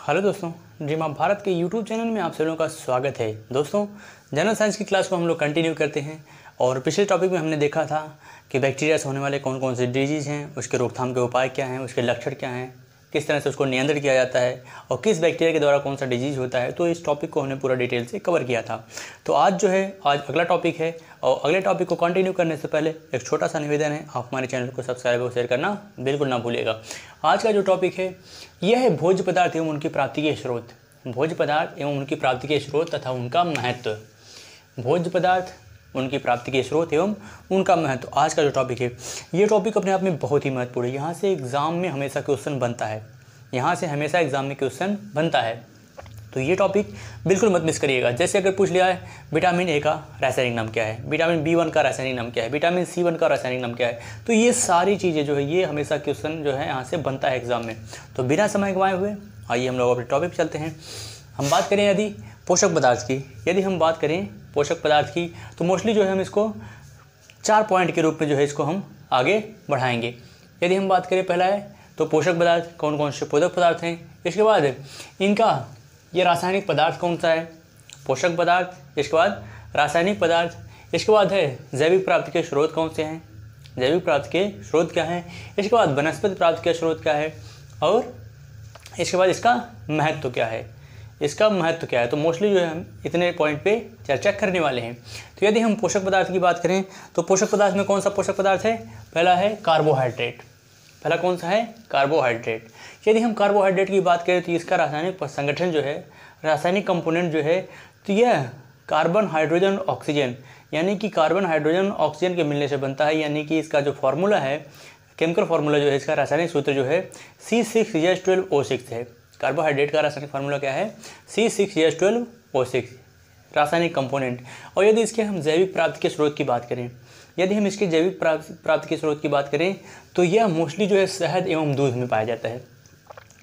Hello दोस्तों, जी माँ भारत के यूट्यूब चैनल में आप सभी लोगों का स्वागत है। दोस्तों, जनरल साइंस की क्लास को हम लोग कंटिन्यू करते हैं और पिछले टॉपिक में हमने देखा था कि बैक्टीरिया से होने वाले कौन कौन से डिजीज़ हैं, उसके रोकथाम के उपाय क्या हैं, उसके लक्षण क्या हैं, किस तरह से उसको नियंत्रण किया जाता है और किस बैक्टीरिया के द्वारा कौन सा डिजीज़ होता है। तो इस टॉपिक को हमने पूरा डिटेल से कवर किया था। तो आज अगला टॉपिक है और अगले टॉपिक को कंटिन्यू करने से पहले एक छोटा सा निवेदन है, आप हमारे चैनल को सब्सक्राइब और शेयर करना बिल्कुल ना भूलिएगा। आज का जो टॉपिक है यह है भोज्य पदार्थ एवं उनकी प्राप्ति के स्रोत। भोज्य पदार्थ एवं उनकी प्राप्ति के स्रोत तथा उनका महत्व। भोज्य पदार्थ, उनकी प्राप्ति के स्रोत एवं उनका महत्व आज का जो टॉपिक है, ये टॉपिक अपने आप में बहुत ही महत्वपूर्ण है। यहाँ से एग्ज़ाम में हमेशा क्वेश्चन बनता है, तो ये टॉपिक बिल्कुल मत मिस करिएगा। जैसे अगर पूछ लिया है विटामिन ए का रासायनिक नाम क्या है, विटामिन B1 का रासायनिक नाम क्या है, विटामिन C1 का रासायनिक नाम क्या है, तो ये सारी चीज़ें जो है ये हमेशा क्वेश्चन जो है यहाँ से बनता है एग्जाम में। तो बिना समय गंवाए हुए आइए हम लोग अपने टॉपिक पर चलते हैं। हम बात करें यदि पोषक पदार्थ की, तो मोस्टली जो है हम इसको 4 पॉइंट के रूप में जो है इसको हम आगे बढ़ाएंगे। यदि हम बात करें, पहला है तो पोषक पदार्थ कौन कौन से पोषक पदार्थ हैं, इसके बाद इनका ये रासायनिक पदार्थ कौन सा है, पोषक पदार्थ, इसके बाद रासायनिक पदार्थ, इसके बाद है जैविक प्राप्ति के स्रोत कौन से हैं, जैविक प्राप्ति के स्रोत क्या हैं, इसके बाद वनस्पति प्राप्ति के स्रोत क्या है और इसके बाद इसका महत्व क्या है। तो मोस्टली जो है हम इतने पॉइंट पे चर्चा करने वाले हैं। तो यदि हम पोषक पदार्थ की बात करें तो पोषक पदार्थ में कौन सा पोषक पदार्थ है, पहला है कार्बोहाइड्रेट। पहला कौन सा है, कार्बोहाइड्रेट। यदि हम कार्बोहाइड्रेट की बात करें तो इसका रासायनिक संगठन जो है, रासायनिक कंपोनेंट जो है, तो यह कार्बन हाइड्रोजन ऑक्सीजन, यानी कि कार्बन हाइड्रोजन ऑक्सीजन के मिलने से बनता है। यानी कि इसका जो फार्मूला है, केमिकल फार्मूला जो है, इसका रासायनिक सूत्र जो है C6H12O6 है। कार्बोहाइड्रेट का रासायनिक फार्मूला क्या है, C6H12O6 रासायनिक कंपोनेंट। और यदि इसके हम जैविक प्राप्ति के स्रोत की बात करें, तो यह मोस्टली जो है शहद एवं दूध में पाया जाता है।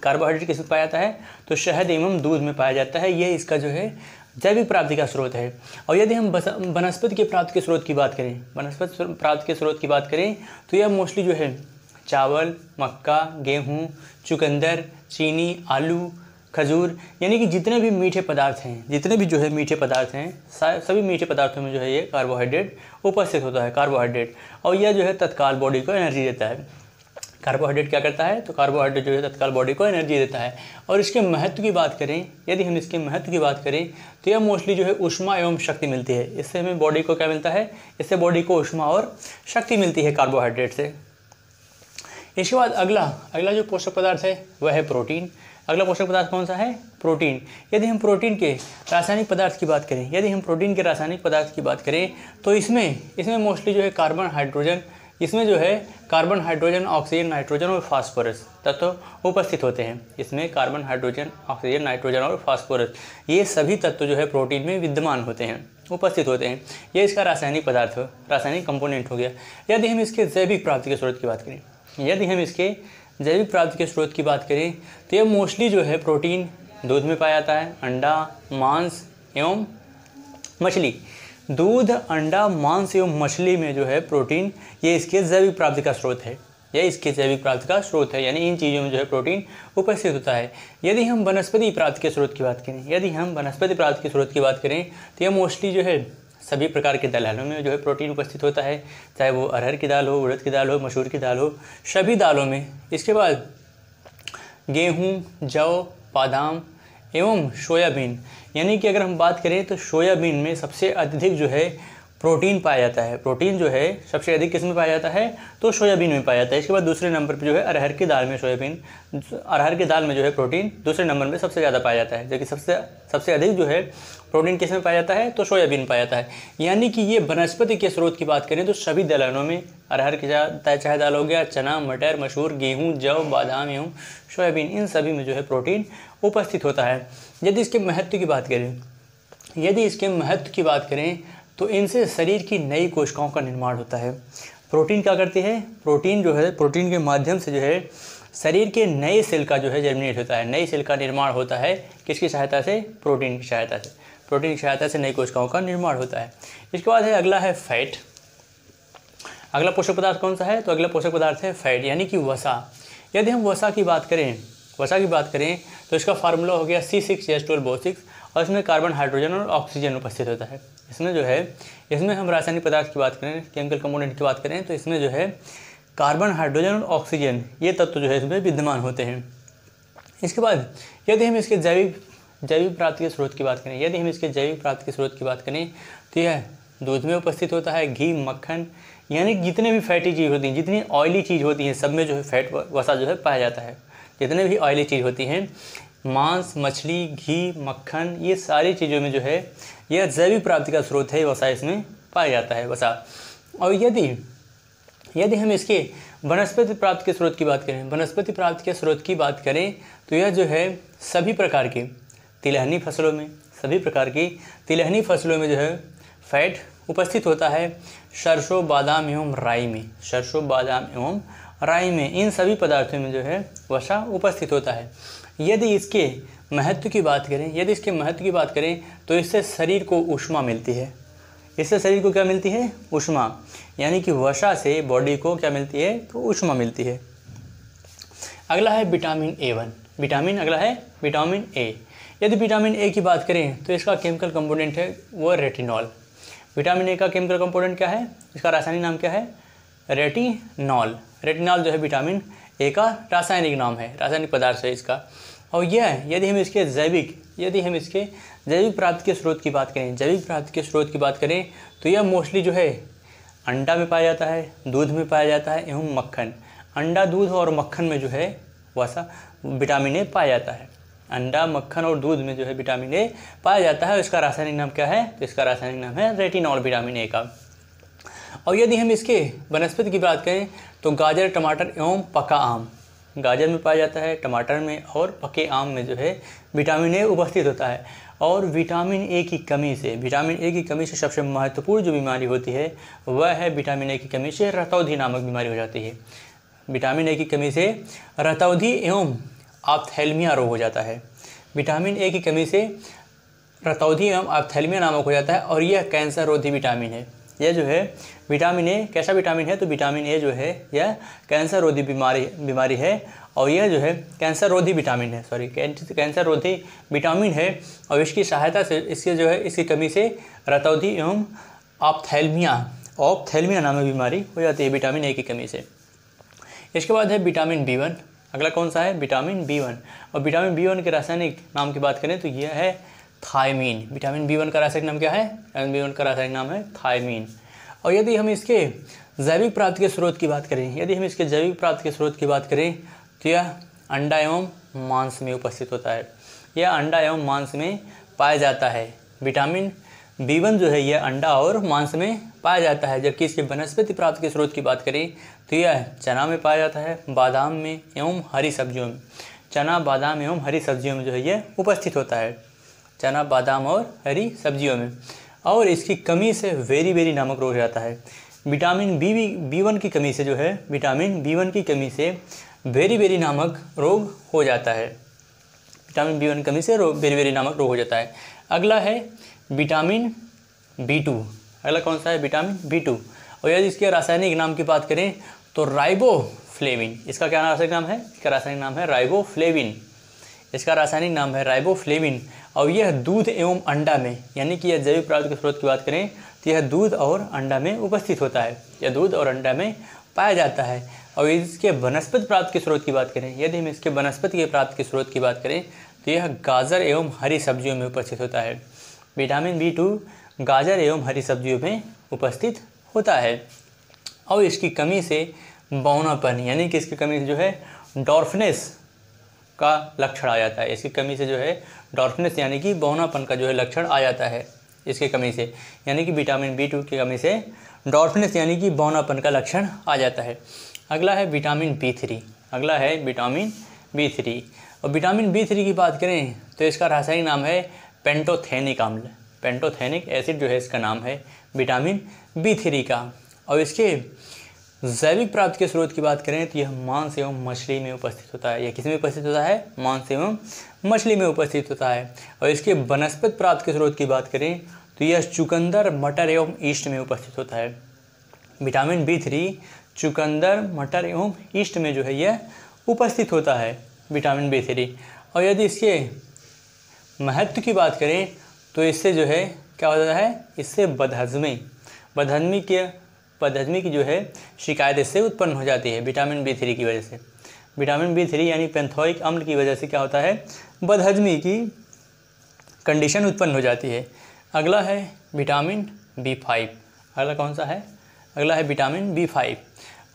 कार्बोहाइड्रेट किसमें पाया जाता है, तो शहद एवं दूध में पाया जाता है। यह इसका जो है जैविक प्राप्ति का स्रोत है। और यदि हम वनस्पति के प्राप्ति के स्रोत की बात करें, तो यह मोस्टली जो है चावल, मक्का, गेहूँ, चुकंदर, चीनी, आलू, खजूर, यानी कि जितने भी मीठे पदार्थ हैं, सभी मीठे पदार्थों में जो है ये कार्बोहाइड्रेट उपस्थित होता है, कार्बोहाइड्रेट। और यह जो है तत्काल बॉडी को एनर्जी देता है। कार्बोहाइड्रेट क्या करता है, तो कार्बोहाइड्रेट जो है तत्काल बॉडी को एनर्जी देता है। और इसके महत्व की बात करें, यदि हम इसके महत्व की बात करें तो यह मोस्टली जो है ऊष्मा एवं शक्ति मिलती है। इससे हमें बॉडी को क्या मिलता है, इससे बॉडी को ऊष्मा और शक्ति मिलती है कार्बोहाइड्रेट से। इसके बाद अगला जो पोषक पदार्थ है वह है प्रोटीन। अगला पोषक पदार्थ कौन सा है, प्रोटीन। यदि हम प्रोटीन के रासायनिक पदार्थ की बात करें, तो इसमें मोस्टली जो है कार्बन हाइड्रोजन, ऑक्सीजन, नाइट्रोजन और फास्फोरस तत्व उपस्थित होते हैं। इसमें कार्बन, हाइड्रोजन, ऑक्सीजन, नाइट्रोजन और फास्फोरस, ये सभी तत्व जो है प्रोटीन में विद्यमान होते हैं, उपस्थित होते हैं। ये इसका रासायनिक कंपोनेंट हो गया। यदि हम इसके जैविक प्राप्ति के स्रोत की बात करें, तो यह मोस्टली जो है प्रोटीन दूध में पाया जाता है, अंडा, मांस एवं मछली। दूध, अंडा, मांस एवं मछली में जो है प्रोटीन, ये इसके जैविक प्राप्ति का स्रोत है। यानी इन चीज़ों में जो है प्रोटीन उपस्थित होता है। यदि हम वनस्पति प्राप्ति के स्रोत की बात करें, तो यह मोस्टली जो है सभी प्रकार के दलहनों में जो है प्रोटीन उपस्थित होता है, चाहे वो अरहर की दाल हो, उड़द की दाल हो, मसूर की दाल हो, सभी दालों में। इसके बाद गेहूँ, जौ, बादाम एवं सोयाबीन, यानी कि अगर हम बात करें तो सोयाबीन में सबसे अधिक जो है प्रोटीन पाया जाता है। प्रोटीन जो है सबसे अधिक किस में पाया जाता है, तो सोयाबीन में पाया जाता है। इसके बाद दूसरे नंबर पर जो है अरहर की दाल में जो है प्रोटीन दूसरे नंबर में सबसे ज़्यादा पाया जाता है, जो कि सबसे अधिक जो है प्रोटीन किस में पाया जाता है, तो सोयाबीन पाया जाता है। यानी कि ये वनस्पति के स्रोत की बात करें तो सभी दलहनों में अरहर की चाहे दाल हो गया, चना, मटर, मसूर, गेहूँ, जौ, बादाम एवं सोयाबीन, इन सभी में जो है प्रोटीन उपस्थित होता है। यदि इसके महत्व की बात करें तो इनसे शरीर की नई कोशिकाओं का निर्माण होता है। प्रोटीन क्या करती है, प्रोटीन के माध्यम से जो है शरीर के नए सेल का जो है जर्मिनेट होता है, नई सेल का निर्माण होता है। किसकी सहायता से, प्रोटीन की सहायता से नई कोशिकाओं का निर्माण होता है। इसके बाद अगला है फैट। अगला पोषक पदार्थ कौन सा है, तो अगला पोषक पदार्थ है फैट, यानी कि वसा। यदि हम वसा की बात करें वसा की बात करें तो इसका फार्मूला हो गया C6H12O6 और इसमें कार्बन, हाइड्रोजन और ऑक्सीजन उपस्थित होता है। इसमें जो है, इसमें हम रासायनिक पदार्थ की बात करें, केमिकल कंपोनेंट की बात करें तो इसमें जो है कार्बन, हाइड्रोजन और ऑक्सीजन ये तत्व जो है इसमें विद्यमान होते हैं। इसके बाद यदि हम इसके जैविक प्राप्ति के स्रोत की बात करें, यदि हम इसके जैविक प्राप्ति के स्रोत की बात करें तो यह दूध में उपस्थित होता है, घी, मक्खन, यानी जितने भी फैटी चीज़ होती हैं, जितनी ऑयली चीज़ होती हैं, सब में जो है फैट वसा जो है पाया जाता है। जितने भी ऑयली चीज़ होती हैं, मांस, मछली, घी, मक्खन, ये सारी चीज़ों में जो है यह जैविक प्राप्ति का स्रोत है, वसा इसमें पाया जाता है, वसा। और यदि हम इसके वनस्पति प्राप्ति के स्रोत की बात करें, वनस्पति प्राप्ति के स्रोत की बात करें तो यह जो है सभी प्रकार के तिलहनी फसलों में, सभी प्रकार की तिलहनी फसलों में जो है फैट उपस्थित होता है। सरसों, बादाम एवं राई में, सरसों, बादाम एवं राई में, इन सभी पदार्थों में जो है वसा उपस्थित होता है। यदि इसके महत्व की बात करें, तो इससे शरीर को ऊष्मा मिलती है। इससे शरीर को क्या मिलती है? ऊष्मा, यानी कि वसा से बॉडी को क्या मिलती है? तो ऊष्मा मिलती है। अगला है विटामिन A1। अगला है विटामिन ए। यदि विटामिन ए की बात करें तो इसका केमिकल कंपोनेंट है वो रेटिनॉल। विटामिन ए का केमिकल कंपोनेंट क्या है? इसका रासायनिक नाम क्या है? रेटिनॉल। रेटिनॉल जो है विटामिन ए का रासायनिक नाम है, रासायनिक पदार्थ है इसका। और यह यदि हम इसके जैविक प्राप्ति के स्रोत की बात करें, तो यह मोस्टली जो है अंडा में पाया जाता है, दूध में पाया जाता है एवं मक्खन। अंडा, दूध और मक्खन में जो है वसा विटामिन ए पाया जाता है। अंडा, मक्खन और दूध में जो है विटामिन ए पाया जाता है। इसका रासायनिक नाम क्या है? तो इसका रासायनिक नाम है रेटिनॉल, विटामिन ए का। और यदि हम इसके वनस्पति की बात करें तो गाजर, टमाटर एवं पका आम, गाजर में पाया जाता है, टमाटर में और पके आम में जो है विटामिन ए उपस्थित होता है। और विटामिन ए की कमी से सबसे महत्वपूर्ण जो बीमारी होती है वह है विटामिन ए की कमी से रतौंधी नामक बीमारी हो जाती है। विटामिन ए की कमी से रतौंधी एवं ऑप्थेल्मिया रोग हो जाता है। विटामिन ए की कमी से रतौंधी एवं ऑप्थेल्मिया नामक हो जाता है और यह कैंसर रोधी विटामिन है। यह जो है विटामिन ए कैसा विटामिन है? तो विटामिन ए जो है यह कैंसर रोधी बीमारी है और यह जो है कैंसर रोधी विटामिन है, कैंसर रोधी विटामिन है। और इसकी सहायता से इसकी कमी से रतौंधी एवं ऑप्थेल्मिया नामक बीमारी हो जाती है विटामिन ए की कमी से। इसके बाद है विटामिन B1। अगला कौन सा है? Vitamin B1। और विटामिन B1 के रासायनिक नाम की बात करें तो यह है थायमीन। विटामिन B1 का रासायनिक नाम क्या है? विटामिन B1 का रासायनिक नाम है थायमीन। और यदि हम इसके जैविक प्राप्ति के स्रोत की बात करें, तो यह अंडा एवं मांस में उपस्थित होता है। यह अंडा एवं मांस में पाया जाता है। विटामिन B1 जो है यह अंडा और मांस में पाया जाता है। जबकि इसके वनस्पति प्राप्ति के स्रोत की बात करें तो यह चना में पाया जाता है, बादाम में एवं हरी सब्जियों में। चना, बादाम एवं हरी सब्जियों में जो है यह उपस्थित होता है, चना, बादाम और हरी सब्जियों में। और इसकी कमी से वेरी नामक रोग हो जाता है। विटामिन B1 की कमी से जो है विटामिन B1 की कमी से वेरी नामक रोग हो जाता है। विटामिन B1 की कमी से वेरी नामक रोग हो जाता है। अगला है विटामिन B2। अगला कौन सा है? Vitamin B2। और यदि इसके रासायनिक नाम की बात करें तो राइबोफ्लेविन। इसका क्या रासायनिक नाम है? इसका रासायनिक नाम है राइबोफ्लेविन। और यह दूध एवं अंडा में, यानी कि यह जैविक प्राप्ति के स्रोत की बात करें तो यह दूध और अंडा में उपस्थित होता है। यह दूध और अंडा में पाया जाता है। और इसके वनस्पति प्राप्ति के स्रोत की बात करें, यदि हम इसके वनस्पति के प्राप्ति के स्रोत की बात करें तो यह गाजर एवं हरी सब्जियों में उपस्थित होता है। विटामिन B2 गाजर एवं हरी सब्जियों में उपस्थित होता है। और इसकी कमी से बौनापन, यानी कि इसकी कमी से जो है डॉर्फनेस का लक्षण आ जाता है। इसकी कमी से जो है डॉर्फनेस यानी कि बौनापन का जो है लक्षण आ जाता है इसकी कमी से, यानी कि विटामिन B2 की कमी से डॉर्फनेस यानी कि बौनापन का लक्षण आ जाता है। अगला है विटामिन B3। और विटामिन B3 की बात करें तो इसका रासायनिक नाम है पेंटोथेनिक अम्ल। पेंटोथेनिक एसिड जो है इसका नाम है विटामिन B3 का। और इसके जैविक प्राप्ति के स्रोत की बात करें तो यह मांस एवं मछली में उपस्थित होता है। यह किस में उपस्थित होता है? मांस एवं मछली में उपस्थित होता है। और इसके वनस्पति प्राप्ति के स्रोत की बात करें तो यह चुकंदर, मटर एवं ईस्ट में उपस्थित होता है। विटामिन B3 चुकंदर, मटर एवं ईस्ट में जो है यह उपस्थित होता है। Vitamin B3। और यदि इसके महत्व की बात करें तो इससे जो है क्या होता है, इससे बदहजमी की जो है शिकायत इससे उत्पन्न हो जाती है विटामिन B3 की वजह से। विटामिन B3 यानी पेंथोइक अम्ल की वजह से क्या होता है, बदहजमी की कंडीशन उत्पन्न हो जाती है। अगला है विटामिन B5। अगला कौन सा है, अगला है विटामिन B5।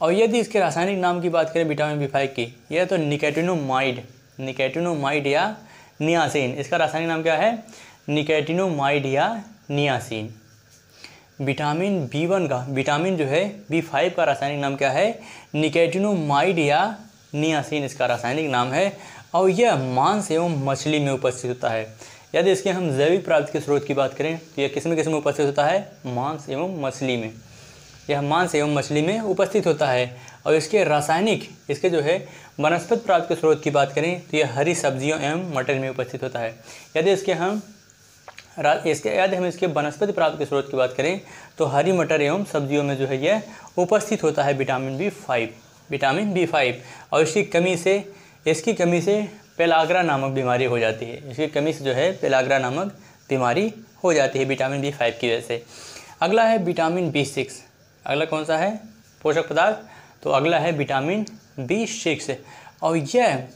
और यदि इसके रासायनिक नाम की बात करें विटामिन B5 की, यह तो निकोटिनोमाइड या नियासिन। इसका रासायनिक नाम क्या है, निकोटिनोमाइड या नियासिन। विटामिन B1 का, विटामिन जो है B5 का रासायनिक नाम क्या है, निकोटिनोमाइड या नियासिन इसका रासायनिक नाम है। और यह मांस एवं मछली में उपस्थित होता है। यदि इसके हम जैविक प्राप्ति के स्रोत की बात करें तो यह किस में उपस्थित होता है, मांस एवं मछली में। यह मांस एवं मछली में उपस्थित होता है। और इसके रासायनिक, इसके जो है वनस्पति प्राप्ति के स्रोत की बात करें तो यह हरी सब्जियों एवं मटर में उपस्थित होता है। यदि हम इसके वनस्पति प्राप्ति के स्रोत की बात करें तो हरी मटर एवं सब्जियों में जो है यह उपस्थित होता है विटामिन B5। और इसकी कमी से पेलाग्रा नामक बीमारी हो जाती है। इसकी कमी से जो है पेलाग्रा नामक बीमारी हो जाती है विटामिन B5 की वजह से। अगला है विटामिन B6। अगला कौन सा है पोषक पदार्थ, तो अगला है विटामिन B6। और यह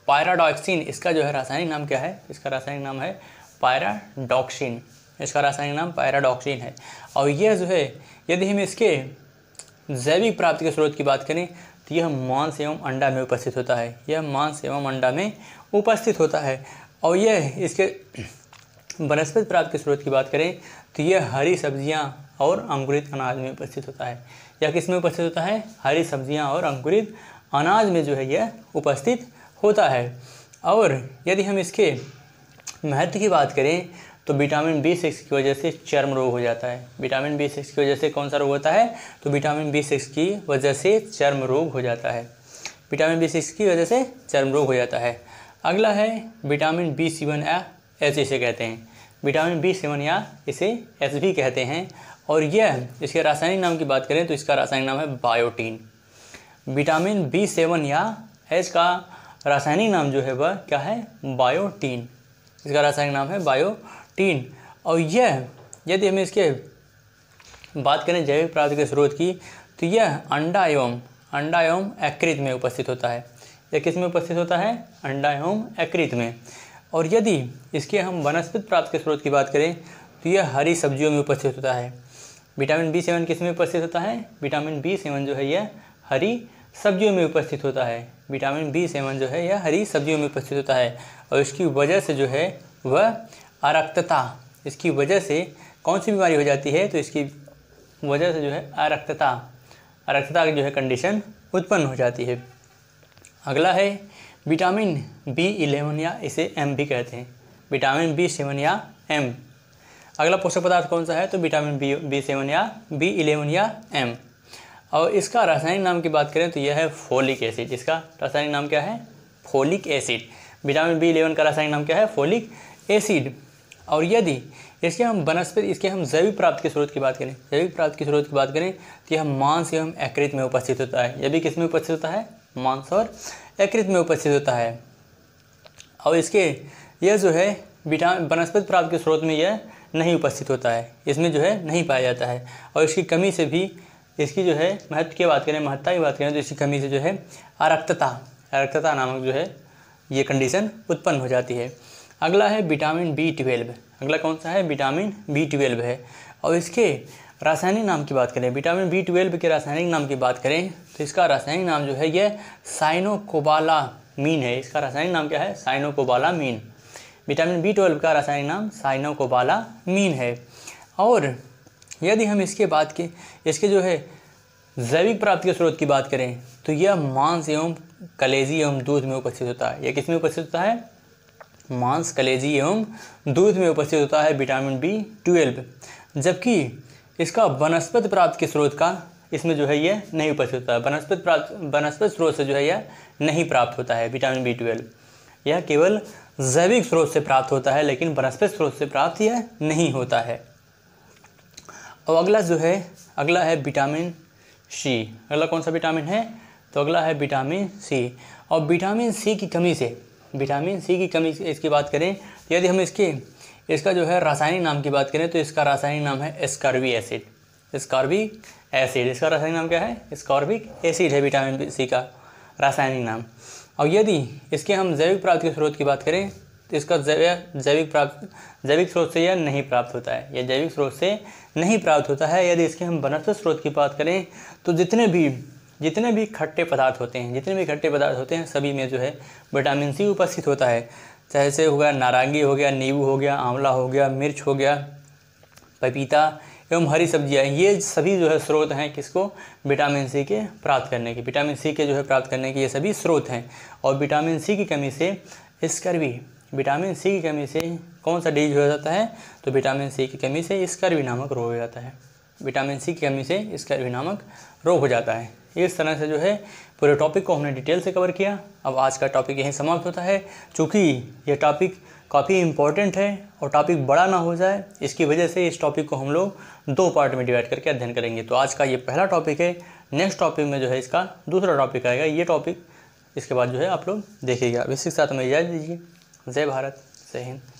पायराडॉक्सिन, इसका जो है रासायनिक नाम क्या है, इसका रासायनिक नाम है पायराडॉक्सिन। इसका रासायनिक नाम पायराडॉक्सिन है। और यह जो है यदि हम इसके जैविक प्राप्ति के स्रोत की बात करें तो यह मांस एवं अंडा में उपस्थित होता है। यह मांस एवं अंडा में उपस्थित होता है। और यह इसके वनस्पति प्राप्ति के स्रोत की बात करें तो यह हरी सब्जियां और अंकुरित अनाज में उपस्थित होता है। यह किस में उपस्थित होता है, हरी सब्जियां और अंकुरित अनाज में जो है यह उपस्थित होता है। और यदि हम इसके महत्व की बात करें तो विटामिन B6 की वजह से चर्म रोग हो जाता है। विटामिन B6 की वजह से कौन सा रोग होता है, तो विटामिन B6 की वजह से चर्म रोग हो जाता है। विटामिन B6 की वजह से चर्म रोग हो जाता है। अगला है विटामिन B7 या H इसे कहते हैं। विटामिन B7 या इसे H भी कहते हैं। और यह इसके रासायनिक नाम की बात करें तो इसका रासायनिक नाम है बायोटीन। विटामिन B7 या H का रासायनिक नाम जो है वह क्या है, बायोटीन। इसका रासायनिक नाम है बायोटीन। और यह यदि हम इसके बात करें जैविक प्राप्ति के स्रोत की तो यह अंडा एवं यकृत में उपस्थित होता है। यह किस में उपस्थित होता है, अंडा एवं यकृत में। और यदि इसके हम वनस्पति प्राप्ति के स्रोत की बात करें तो यह हरी सब्जियों में उपस्थित होता है। विटामिन B7 किस में उपस्थित होता है, विटामिन B7 जो है यह हरी सब्जियों में उपस्थित होता है। विटामिन B7 जो है यह हरी सब्जियों में उपस्थित होता है। और इसकी वजह से जो है वह अरक्तता, इसकी वजह से कौन सी बीमारी हो जाती है, तो इसकी वजह से जो है अरक्तता की जो है कंडीशन उत्पन्न हो जाती है। अगला है विटामिन B11 या इसे M भी कहते हैं। विटामिन B7 या M। अगला पोषक पदार्थ कौन सा है, तो विटामिन B7 या B11 या M। और इसका रासायनिक नाम की बात करें तो यह है फोलिक एसिड। इसका रासायनिक नाम क्या है, फोलिक एसिड। विटामिन B11 का रासायनिक नाम क्या है, फोलिक एसिड। और यदि इसके हम जैविक प्राप्ति के स्रोत की बात करें, तो यह मांस एवं यकृत में उपस्थित होता है। यह भी किस में उपस्थित होता है, मांस और यकृत में उपस्थित होता है। और इसके यह जो है वनस्पति प्राप्ति के स्रोत में यह नहीं उपस्थित होता है, इसमें जो है नहीं पाया जाता है। और इसकी कमी से भी इसकी जो है महत्ता की बात करें तो इसकी कमी से जो है अरक्तता नामक जो है ये कंडीशन उत्पन्न हो जाती है। अगला है विटामिन B12। अगला कौन सा है, विटामिन B12 है। और इसके रासायनिक नाम की बात करें, विटामिन B12 के रासायनिक नाम की बात करें तो इसका रासायनिक नाम जो है यह साइनोकोबालामीन है। इसका रासायनिक नाम क्या है, साइनोकोबालामीन। विटामिन B12 का रासायनिक नाम साइनोकोबालामीन है। और यदि हम इसके जो है जैविक प्राप्ति के स्रोत की बात करें तो यह मांस एवं कलेजी एवं दूध में उपस्थित होता है। यह किस में उपस्थित होता है, मांस, कलेजी एवं दूध में उपस्थित होता है विटामिन B12। जबकि इसका वनस्पति प्राप्ति के स्रोत का इसमें जो है यह नहीं उपस्थित होता है। वनस्पति स्रोत से जो है यह नहीं प्राप्त होता है विटामिन B12। यह केवल जैविक स्रोत से प्राप्त होता है, लेकिन वनस्पति स्रोत से प्राप्त यह नहीं होता है। और अगला है विटामिन C। अगला कौन सा विटामिन है, तो अगला है विटामिन सी। और विटामिन सी की कमी से इसकी बात करें तो यदि हम इसका जो है रासायनिक नाम की बात करें तो इसका रासायनिक नाम है स्कॉर्बिक एसिड। इसका रासायनिक नाम क्या है? स्कॉर्बिक एसिड है विटामिन सी का रासायनिक नाम। और यदि इसके हम जैविक प्राप्ति के स्रोत की बात करें तो इसका जैविक स्रोत से यह नहीं प्राप्त होता है, यह जैविक स्रोत से नहीं प्राप्त होता है। यदि इसके हम वनस्पति स्रोत की बात करें तो जितने भी खट्टे पदार्थ होते हैं सभी में जो है विटामिन सी उपस्थित होता है। चाहे से हो गया नारंगी हो गया, नींबू हो गया, आंवला हो गया, मिर्च हो गया, पपीता एवं हरी सब्जियां, ये सभी जो है स्रोत हैं किसको? विटामिन सी के प्राप्त करने के। विटामिन सी के जो है प्राप्त करने के ये सभी स्रोत हैं। और विटामिन सी की कमी से विटामिन सी की कमी से कौन सा डिजीज हो जाता है? तो विटामिन सी की कमी से स्कर्वी नामक रोग हो जाता है। विटामिन सी की कमी से स्कर्वी नामक रोग हो जाता है। इस तरह से जो है पूरे टॉपिक को हमने डिटेल से कवर किया। अब आज का टॉपिक यहीं समाप्त होता है। चूँकि ये टॉपिक काफ़ी इम्पोर्टेंट है और टॉपिक बड़ा ना हो जाए, इसकी वजह से इस टॉपिक को हम लोग 2 पार्ट में डिवाइड करके अध्ययन करेंगे। तो आज का ये पहला टॉपिक है। नेक्स्ट टॉपिक में जो है इसका दूसरा टॉपिक आएगा। ये टॉपिक इसके बाद जो है आप लोग देखिएगा। इसी के साथ हमें इजाज़त दीजिए। जय भारत, जय हिंद।